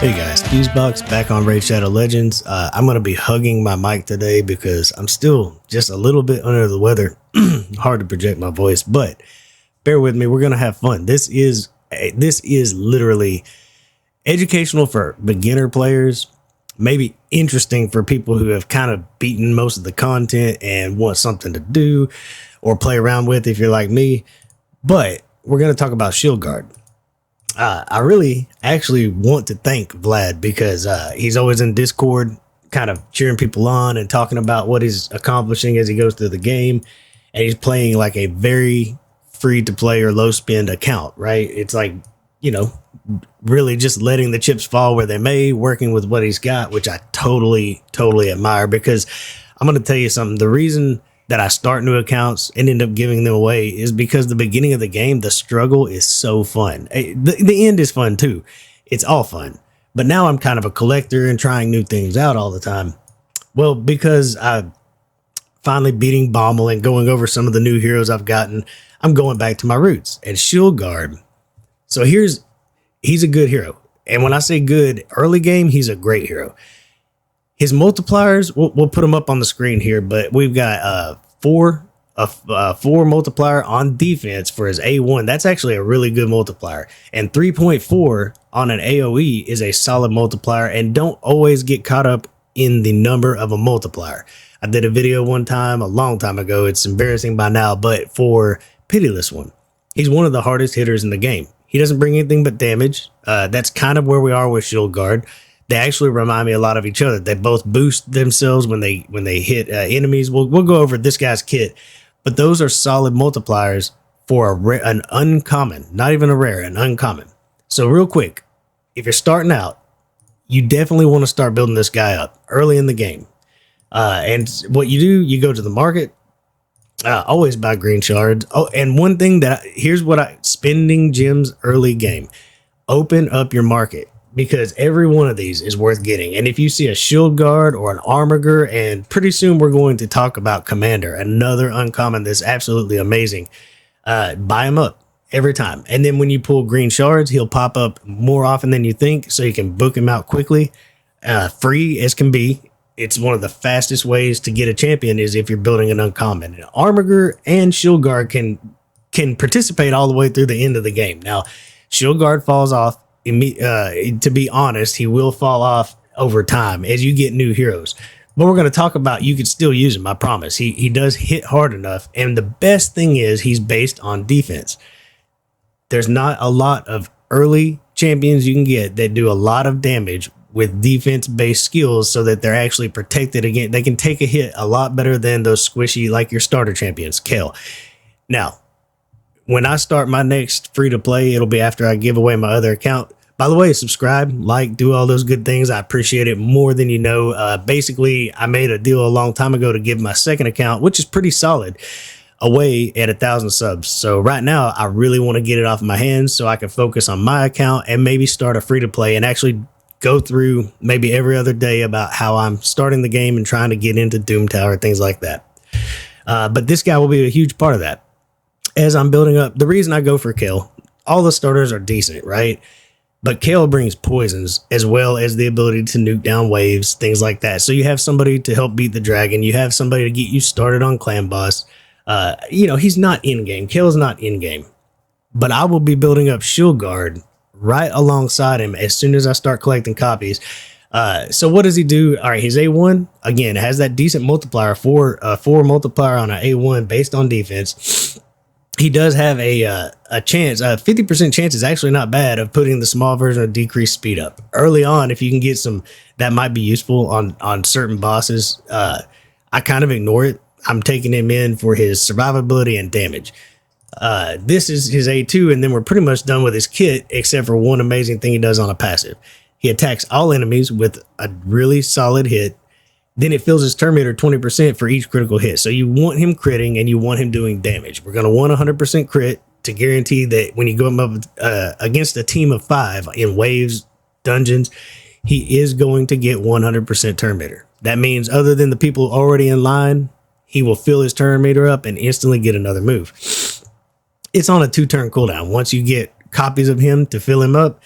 Hey guys, Fusebox back on Raid Shadow Legends. I'm going to be hugging my mic today because I'm still just a little bit under the weather. Hard to project my voice, but bear with me. We're going to have fun. This is literally educational for beginner players, maybe interesting for people who have kind of beaten most of the content and want something to do or play around with if you're like me. But we're going to talk about SHIELDGAURD. I really actually want to thank Vlad because he's always in Discord kind of cheering people on and talking about what he's accomplishing as he goes through the game. And he's playing like a very free to play or low spend account, right? It's like, you know, really just letting the chips fall where they may, working with what he's got, which I totally admire, because I'm going to tell you something. The reason that I start new accounts and end up giving them away is because the beginning of the game, the struggle is so fun. The end is fun too. It's all fun. But now I'm kind of a collector and trying new things out all the time. Well, because I'm finally beating Bommel and going over some of the new heroes I've gotten, I'm going back to my roots and SHIELDGAURD. So he's a good hero. And when I say good, early game, he's a great hero. His multipliers, we'll put them up on the screen here, but we've got four multiplier on defense for his A1. That's actually a really good multiplier. And 3.4 on an AoE is a solid multiplier. And don't always get caught up in the number of a multiplier. I did a video one time, a long time ago. It's embarrassing by now, but for Pitiless One, he's one of the hardest hitters in the game. He doesn't bring anything but damage. That's kind of where we are with SHIELDGAURD. They actually remind me a lot of each other. They both boost themselves when they hit enemies. We'll go over this guy's kit, but those are solid multipliers for an uncommon, not even a rare, an uncommon. So real quick, if you're starting out, you definitely want to start building this guy up early in the game. And what you do, you go to the market. Always buy green shards. Oh, and one thing here's what spending gems early game. Open up your market, because every one of these is worth getting. And if you see a SHIELDGAURD or an Armiger, and pretty soon we're going to talk about Commander, another uncommon that's absolutely amazing, buy him up every time. And then when you pull green shards, he'll pop up more often than you think, so you can book him out quickly, free as can be. It's one of the fastest ways to get a champion is if you're building an uncommon. And Armiger and SHIELDGAURD can participate all the way through the end of the game. Now, SHIELDGAURD falls off. To be honest, he will fall off over time as you get new heroes. But we're going to talk about, you can still use him, I promise. He does hit hard enough. And the best thing is he's based on defense. There's not a lot of early champions you can get that do a lot of damage with defense-based skills so that they're actually protected again. They can take a hit a lot better than those squishy, like your starter champions, Kale. Now, when I start my next free-to-play, it'll be after I give away my other account. By the way, subscribe, like, do all those good things. I appreciate it more than you know. Basically, I made a deal a long time ago to give my second account, which is pretty solid, away at 1,000 subs. So right now, I really want to get it off my hands so I can focus on my account and maybe start a free-to-play and actually go through maybe every other day about how I'm starting the game and trying to get into Doom Tower, things like that. But this guy will be a huge part of that. As I'm building up, the reason I go for Kale, all the starters are decent, right? But Kale brings poisons as well as the ability to nuke down waves, things like that. So you have somebody to help beat the dragon. You have somebody to get you started on clan boss. He's not in-game. Kale's not in-game. But I will be building up SHIELDGAURD right alongside him as soon as I start collecting copies. So what does he do? All right, his A1, again, has that decent multiplier, four multiplier on an A1 based on defense. He does have a chance, 50% chance is actually not bad, of putting the small version of decreased speed up. Early on, if you can get some, that might be useful on certain bosses. I kind of ignore it. I'm taking him in for his survivability and damage. This is his A2, and then we're pretty much done with his kit, except for one amazing thing he does on a passive. He attacks all enemies with a really solid hit. Then it fills his turn meter 20% for each critical hit. So you want him critting and you want him doing damage. We're going to want 100% crit to guarantee that when you go up against a team of 5 in waves, dungeons, he is going to get 100% turn meter. That means other than the people already in line, he will fill his turn meter up and instantly get another move. It's on a 2-turn cooldown. Once you get copies of him to fill him up,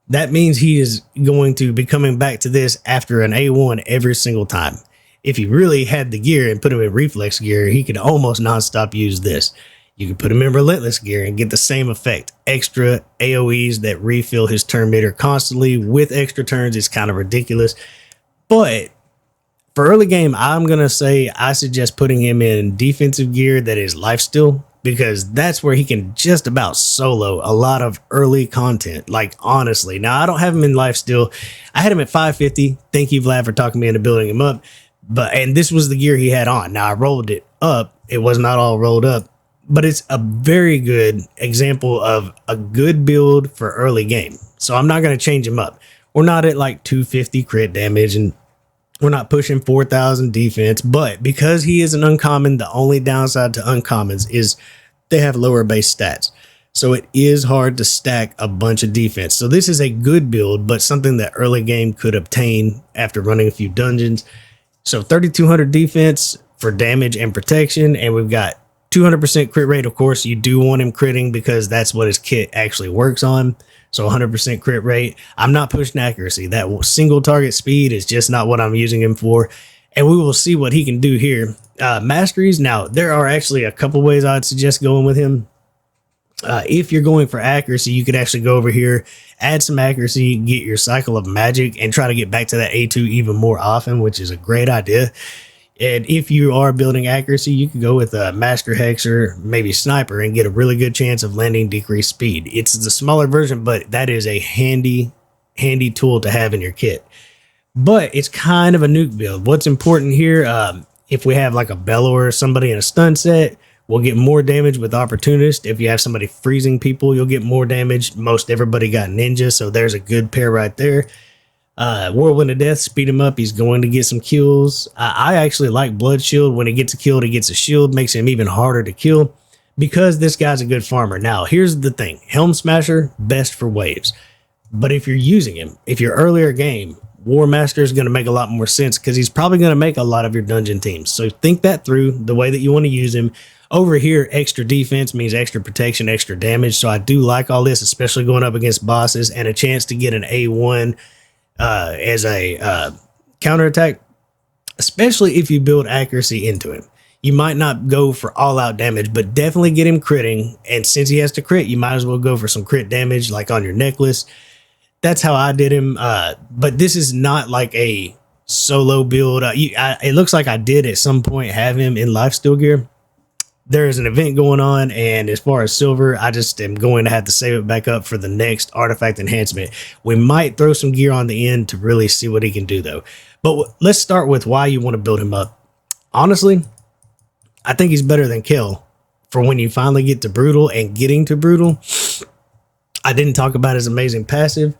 That means he is going to be coming back to this after an A1 every single time. If he really had the gear and put him in reflex gear, he could almost nonstop use this. You can put him in relentless gear and get the same effect. Extra AoEs that refill his turn meter constantly with extra turns is kind of ridiculous. But for early game, I'm going to say I suggest putting him in defensive gear that is lifesteal, because that's where he can just about solo a lot of early content. Like, honestly, now I don't have him in lifesteal. I had him at 550. Thank you, Vlad, for talking me into building him up. And this was the gear he had on. Now I rolled it up. It was not all rolled up, but it's a very good example of a good build for early game. So I'm not going to change him up. We're not at like 250 crit damage, and we're not pushing 4,000 defense, but because he is an uncommon, the only downside to uncommons is they have lower base stats. So it is hard to stack a bunch of defense. So this is a good build, but something that early game could obtain after running a few dungeons. So 3,200 defense for damage and protection, and we've got 200% crit rate. Of course, you do want him critting because that's what his kit actually works on. So 100% crit rate. I'm not pushing accuracy. That single target speed is just not what I'm using him for. And we will see what he can do here. Masteries. Now, there are actually a couple ways I'd suggest going with him. If you're going for accuracy, you could actually go over here, add some accuracy, get your cycle of magic, and try to get back to that A2 even more often, which is a great idea. And if you are building accuracy, you can go with a Master Hexer, maybe Sniper, and get a really good chance of landing decreased speed. It's the smaller version, but that is a handy tool to have in your kit. But it's kind of a nuke build. What's important here, if we have like a Bellower or somebody in a stun set, we'll get more damage with Opportunist. If you have somebody freezing people, you'll get more damage. Most everybody got Ninja, so there's a good pair right there. Whirlwind of Death, speed him up. He's going to get some kills. I actually like Blood Shield. When he gets a kill, he gets a shield. Makes him even harder to kill because this guy's a good farmer. Now, here's the thing. Helm Smasher, best for waves. But if you're using him, if you're earlier game, War Master is going to make a lot more sense because he's probably going to make a lot of your dungeon teams. So think that through, the way that you want to use him. Over here, extra defense means extra protection, extra damage. So I do like all this, especially going up against bosses, and a chance to get an A1 as a counterattack, especially if you build accuracy into him. You might not go for all-out damage, but definitely get him critting. And since he has to crit, you might as well go for some crit damage, like on your necklace. That's how I did him. But this is not like a solo build. It looks like I did at some point have him in lifesteal gear. There is an event going on, and as far as silver, I just am going to have to save it back up for the next artifact enhancement. We might throw some gear on the end to really see what he can do, though. But let's start with why you want to build him up. Honestly, I think he's better than Kel for when you finally get to Brutal and getting to Brutal. I didn't talk about his amazing passive.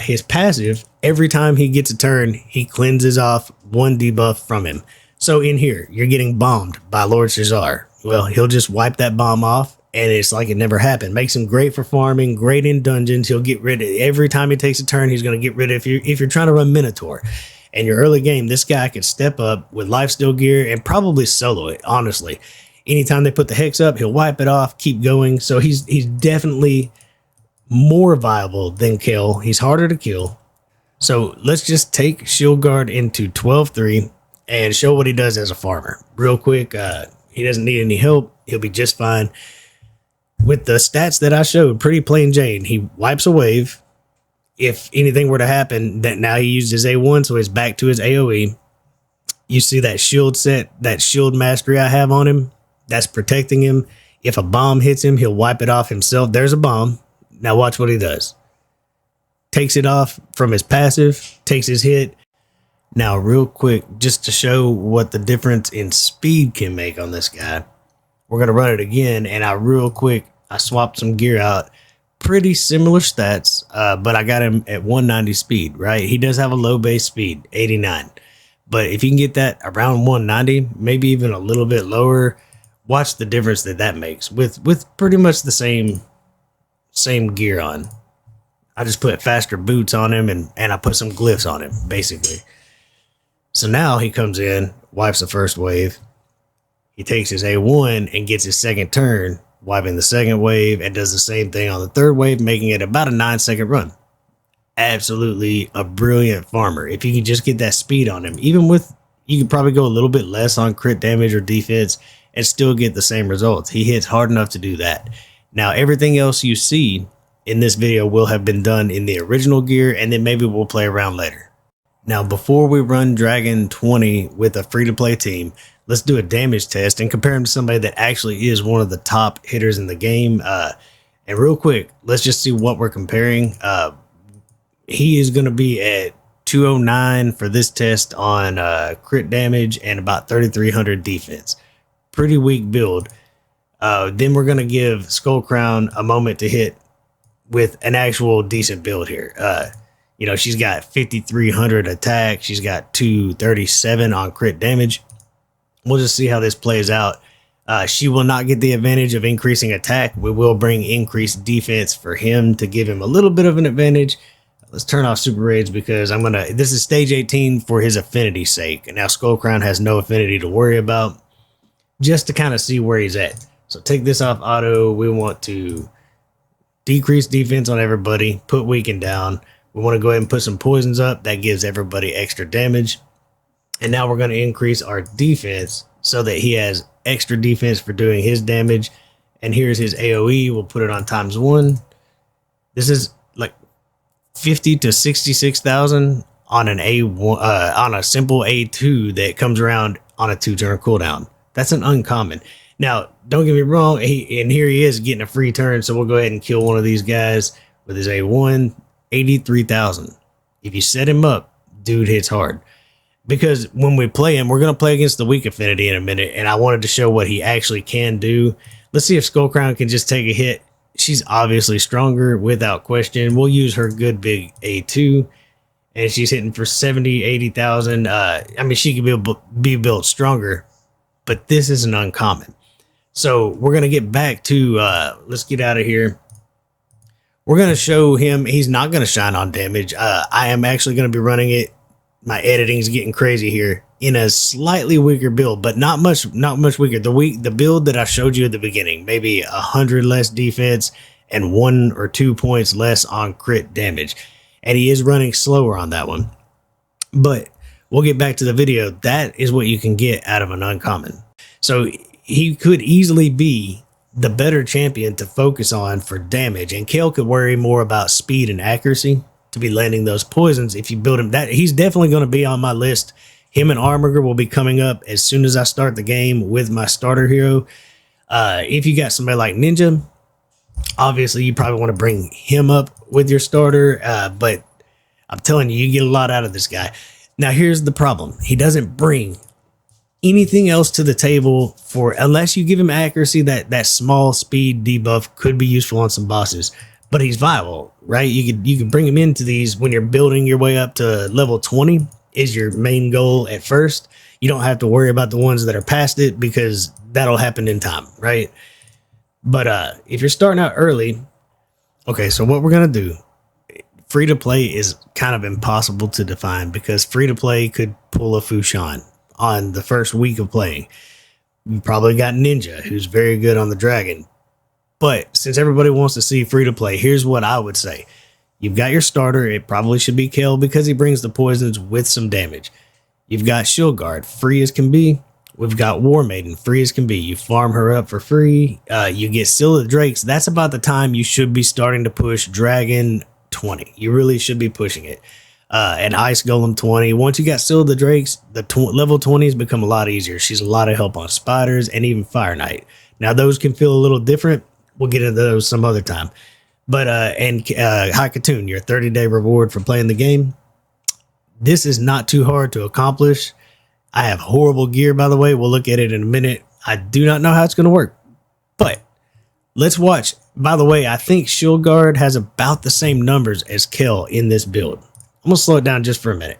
His passive, every time he gets a turn, he cleanses off one debuff from him. So in here, you're getting bombed by Lord Shazar. Well, he'll just wipe that bomb off, and it's like it never happened. Makes him great for farming, great in dungeons. He'll get rid of every time he takes a turn. He's going to get rid of if you're trying to run Minotaur and your early game. This guy could step up with lifesteal gear and probably solo it. Honestly, anytime they put the hex up, he'll wipe it off, keep going. So he's definitely more viable than Kel. He's harder to kill. So let's just take SHIELDGAURD into 12-3 and show what he does as a farmer real quick. He doesn't need any help. He'll be just fine. With the stats that I showed, pretty plain Jane. He wipes a wave. If anything were to happen, that now he used his A1, so he's back to his AoE. You see that shield set, that shield mastery I have on him? That's protecting him. If a bomb hits him, he'll wipe it off himself. There's a bomb. Now watch what he does. Takes it off from his passive, takes his hit. Now, real quick, just to show what the difference in speed can make on this guy, we're going to run it again. And I swapped some gear out. Pretty similar stats, but I got him at 190 speed, right? He does have a low base speed, 89. But if you can get that around 190, maybe even a little bit lower, watch the difference that makes with pretty much the same gear on. I just put faster boots on him and I put some glyphs on him, basically. So now he comes in, wipes the first wave. He takes his A1 and gets his second turn, wiping the second wave, and does the same thing on the third wave, making it about a 9-second run. absolutely a brilliant farmer. If you can just get that speed on him, even with, you could probably go a little bit less on crit damage or defense and still get the same results. He hits hard enough to do that. Now, everything else you see in this video will have been done in the original gear, and then maybe we'll play around later. Now, before we run Dragon 20 with a free-to-play team, let's do a damage test and compare him to somebody that actually is one of the top hitters in the game. And real quick, let's just see what we're comparing. He is going to be at 209 for this test on crit damage and about 3,300 defense. Pretty weak build. Then we're going to give Skull Crown a moment to hit with an actual decent build here. You know, she's got 5,300 attack. She's got 237 on crit damage. We'll just see how this plays out. She will not get the advantage of increasing attack. We will bring increased defense for him to give him a little bit of an advantage. Let's turn off super raids because this is stage 18 for his affinity's sake. And now Skull Crown has no affinity to worry about, just to kind of see where he's at. So take this off auto. We want to decrease defense on everybody, put weaken down. We want to go ahead and put some poisons up. That gives everybody extra damage. And now we're going to increase our defense so that he has extra defense for doing his damage. And here's his AoE. We'll put it on ×1. This is like 50 to 66,000 on an A1 on a simple A2 that comes around on a 2-turn cooldown. That's an uncommon. Now, don't get me wrong. And here he is getting a free turn. So we'll go ahead and kill one of these guys with his A1. 83,000. If you set him up, dude hits hard. Because when we play him, we're going to play against the weak affinity in a minute, and I wanted to show what he actually can do. Let's see if Skull Crown can just take a hit. She's obviously stronger, without question. We'll use her good big A2, and she's hitting for 70, 80,000. I mean, she could be built stronger, but this is an uncommon. So we're going to get back to, let's get out of here. We're going to show him he's not going to shine on damage. I am actually going to be running it. My editing is getting crazy here in a slightly weaker build, but not much weaker. The build that I showed you at the beginning, maybe 100 less defense and 1 or 2 points less on crit damage. And he is running slower on that one. But we'll get back to the video. That is what you can get out of an uncommon. So he could easily be the better champion to focus on for damage, and Kale could worry more about speed and accuracy to be landing those poisons. If you build him, that he's definitely going to be on my list. Him and Armiger will be coming up as soon as I start the game with my starter hero. If you got somebody like Ninja, obviously you probably want to bring him up with your starter, but I'm telling you, you get a lot out of this guy. Now here's the problem. He doesn't bring anything else to the table unless you give him accuracy. That small speed debuff could be useful on some bosses, but he's viable, right? You could bring him into these when you're building your way up to level 20 is your main goal at first. You don't have to worry about the ones that are past it because that'll happen in time, right? But if you're starting out early, okay, so what we're going to do, free to play is kind of impossible to define because free to play could pull a Fushan on the first week of playing. You probably got Ninja, who's very good on the Dragon. But since everybody wants to see free to play, here's what I would say. You've got your starter. It probably should be Kale because he brings the poisons with some damage. You've got SHIELDGAURD, free as can be. We've got War Maiden, free as can be. You farm her up for free. You get Seal of the Drakes. That's about the time you should be starting to push Dragon 20. You really should be pushing it. And Ice Golem 20. Once you got Seal of the Drakes, the level 20s become a lot easier. She's a lot of help on spiders and even Fire Knight. Now those can feel a little different. We'll get into those some other time. But High Katoon, your 30-day reward for playing the game. This is not too hard to accomplish. I have horrible gear, by the way. We'll look at it in a minute. I do not know how it's going to work. But let's watch. By the way, I think SHIELDGAURD has about the same numbers as Kel in this build. I'm going to slow it down just for a minute.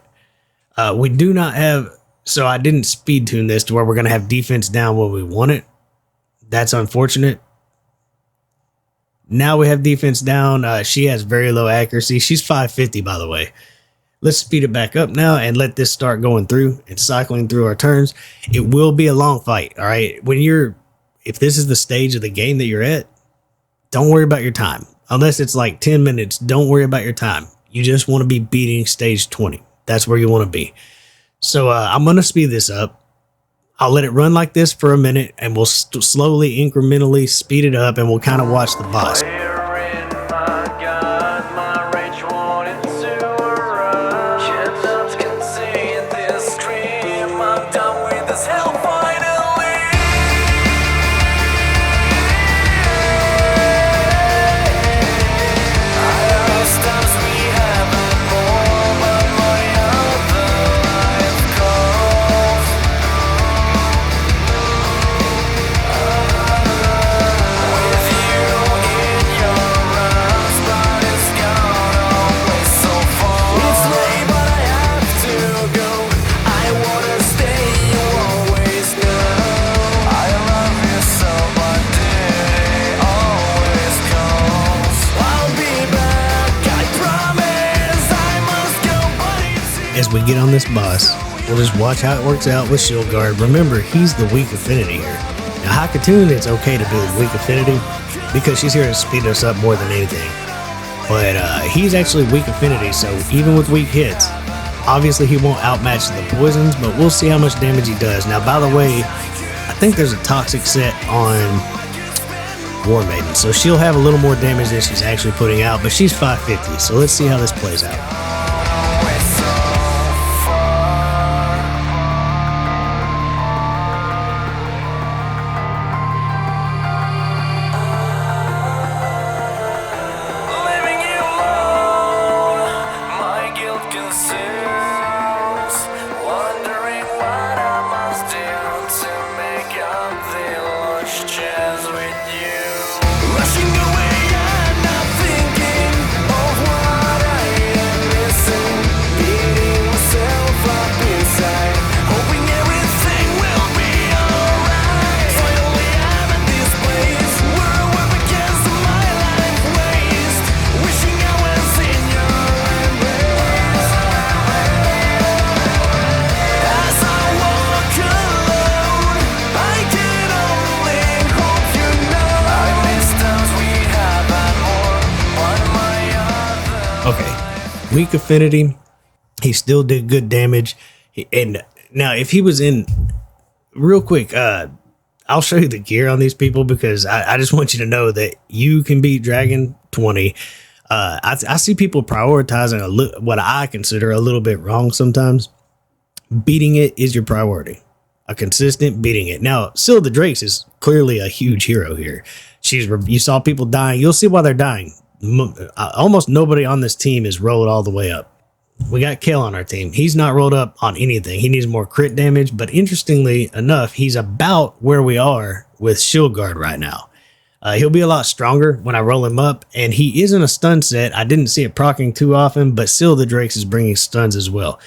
We do not have... So I didn't speed tune this to where we're going to have defense down when we want it. That's unfortunate. Now we have defense down. She has very low accuracy. She's 550, by the way. Let's speed it back up now and let this start going through and cycling through our turns. It will be a long fight, all right? If this is the stage of the game that you're at, don't worry about your time. Unless it's like 10 minutes, don't worry about your time. You just want to be beating stage 20. That's where you want to be. So I'm going to speed this up. I'll let it run like this for a minute, and we'll slowly, incrementally speed it up, and we'll kind of watch the boss. As we get on this boss, we'll just watch how it works out with SHIELDGAURD. Remember, he's the weak affinity here. Now, Hakatoon, it's okay to be the weak affinity because she's here to speed us up more than anything. But he's actually weak affinity, so even with weak hits, obviously he won't outmatch the poisons, but we'll see how much damage he does. Now, by the way, I think there's a toxic set on War Maiden, so she'll have a little more damage than she's actually putting out, but she's 550, so let's see how this plays out. Okay, weak affinity, he still did good damage. And now if he was in, real quick, I'll show you the gear on these people because I just want you to know that you can beat Dragon 20. I see people prioritizing what I consider a little bit wrong sometimes. Beating it is your priority. A consistent beating it. Now, Seal of the Drakes is clearly a huge hero here. You saw people dying. You'll see why they're dying. Almost nobody on this team is rolled all the way up. We got Kale on our team. He's not rolled up on anything. He needs more crit damage, but interestingly enough, he's about where we are with SHIELDGAURD right now. He'll be a lot stronger when I roll him up, and he isn't a stun set. I didn't see it proccing too often, but Seal of the Drakes is bringing stuns as well.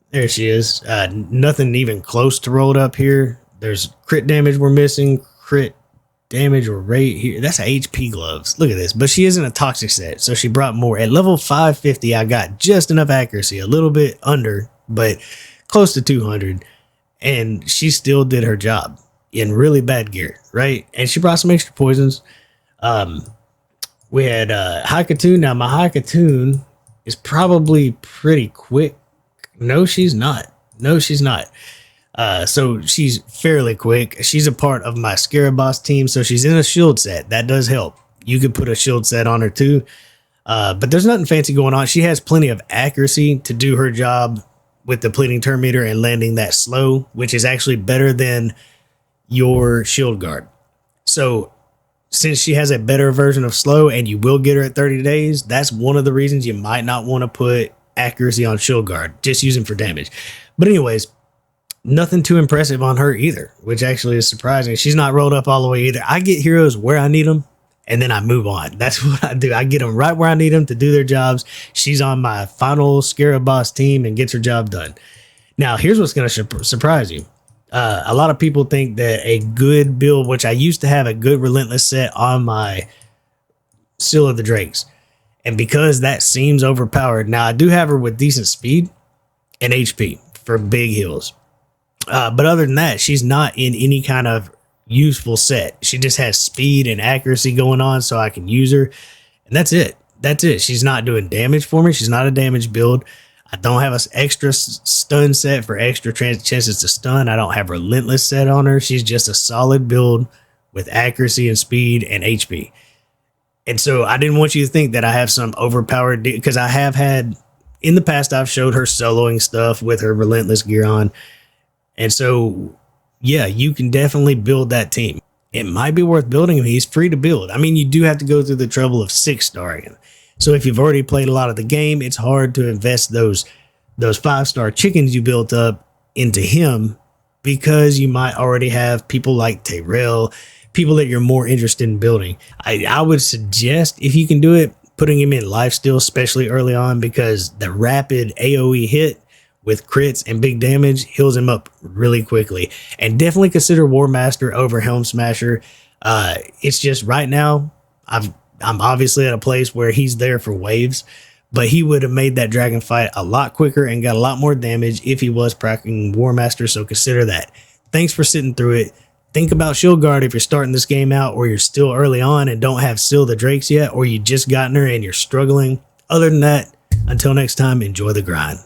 There she is. Nothing even close to rolled up here. There's crit damage we're missing, crit damage or rate here. That's a HP gloves. Look at this. But she isn't a toxic set, so she brought more. At level 550, I got just enough accuracy, a little bit under, but close to 200. And she still did her job in really bad gear, right? And she brought some extra poisons. We had Hakatoon. Now, my Hakatoon is probably pretty quick. No, she's not. No, she's not. So she's fairly quick. She's a part of my Scarab Boss team, so she's in a shield set. That does help. You could put a shield set on her too. But there's nothing fancy going on. She has plenty of accuracy to do her job with depleting turn meter and landing that slow, which is actually better than your SHIELDGAURD. So since she has a better version of slow and you will get her at 30 days, that's one of the reasons you might not want to put accuracy on SHIELDGAURD, just use him for damage. But anyways, nothing too impressive on her either, which actually is surprising. She's not rolled up all the way either. I get heroes where I need them, and then I move on. That's what I do. I get them right where I need them to do their jobs. She's on my final Scarab Boss team and gets her job done. Now, here's what's going to surprise you. A lot of people think that a good build, which I used to have a good Relentless set on my Seal of the Drakes, and because that seems overpowered, now I do have her with decent speed and HP for big heals. But other than that, she's not in any kind of useful set. She just has speed and accuracy going on so I can use her. And that's it. that's it. She's not doing damage for me. She's not a damage build. I don't have an extra stun set for extra chances to stun. I don't have Relentless set on her. She's just a solid build with accuracy and speed and HP. And so I didn't want you to think that I have some overpowered, because I have had in the past, I've showed her soloing stuff with her Relentless gear on. And so, yeah, you can definitely build that team. It might be worth building him. He's free to build. I mean, you do have to go through the trouble of 6-starring him. So if you've already played a lot of the game, it's hard to invest those 5-star chickens you built up into him, because you might already have people like Tyrell, people that you're more interested in building. I would suggest, if you can do it, putting him in lifesteal, especially early on, because the rapid AoE hit with crits and big damage heals him up really quickly. And definitely consider War Master over Helm Smasher. It's just right now, I'm obviously at a place where he's there for waves, but he would have made that dragon fight a lot quicker and got a lot more damage if he was practicing War Master, so consider that. Thanks for sitting through it. Think about SHIELDGAURD if you're starting this game out, or you're still early on and don't have Seal the Drakes yet, or you just gotten her and you're struggling. Other than that, until next time, enjoy the grind.